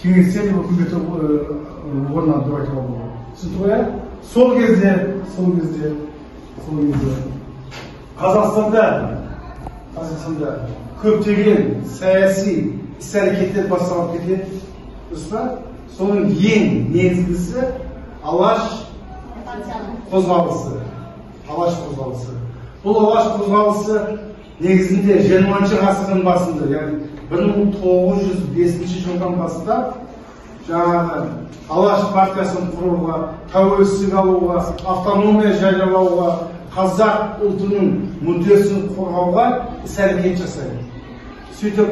кеңестер өкіметі орнады деп айтуға болады. Түсінді ғой? Сол кезде Қазақстанда көптеген саяси іс-әрекеттер басталып кетеді. Дұрыс па? Соның ең негізгісі Алаш қозғалысы. Бұл Алаш қозғалысы негізінде 20-ші ғасырдың басында, яғни 1905 жылдан бастап жаңағы Алаш партиясын құруға, тәуелсіздік алуға, автономия жариялауға, қазақ ұлтының мүддесін қорғауға іс-әрекет жасайды. Сөйтіп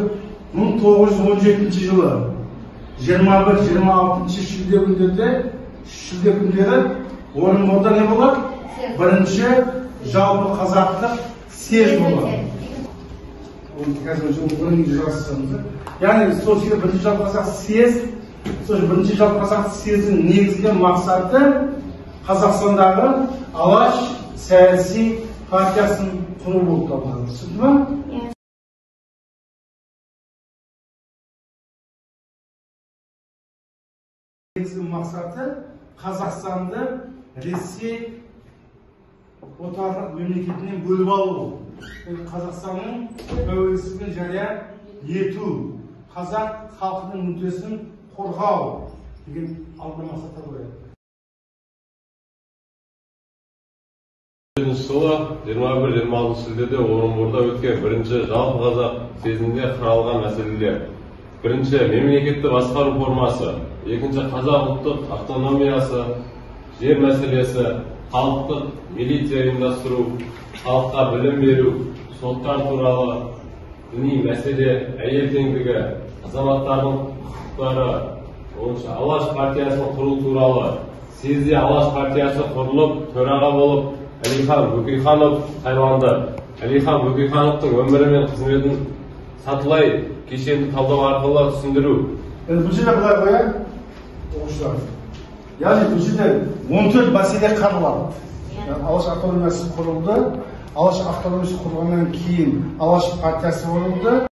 1917 жылы 21-26 шілде күндері Орынборда не болады? Бірінші жалпы қазақтық съезд болады. Яғни сол жерде бірінші жалпы қазақ съездің негізгі мақсаты Қазақстандағы Алаш саяси партиясын құру болып табылады. Түсінді ме? Негізгі мақсаты Қазақстанды Ресей отарлық мемлекетінен бөліп алу. Қазақстанның тәуелсіздігін жария ету, қазақ халқының мүддесін қорғау деген алғы мақсаттар қояды. Жылы 21-26 шілдеде Орынборда өткен бірінші жалпы қазақ съезінде қаралған мәселелер. Бірінші мемлекетті басқару формасы, екінші қазақ ұлттық автономиясы, жер мәселесі, халықтық милиция ұйымдастыру, халыққа білім беру, соттар туралы, діни мәселе, әйел теңдігі, азаматтардың құқықтары, Алаш партиясын құру туралы. Съезде Алаш партиясы құрылып, төраға болып Әлихан Бөкейханов сайланды. Әлихан Бөкейхановтың өмірі мен қызметін сатылай кешенді талдау арқылы түсіндіру. Бұл жерде былай қояйық, оқушылар. Яғни бұл жерде 14 мәселе қаралады. Алаш автономиясы құрылды. Алаш автономиясы құрылғаннан кейін Алаш партиясы құрылды.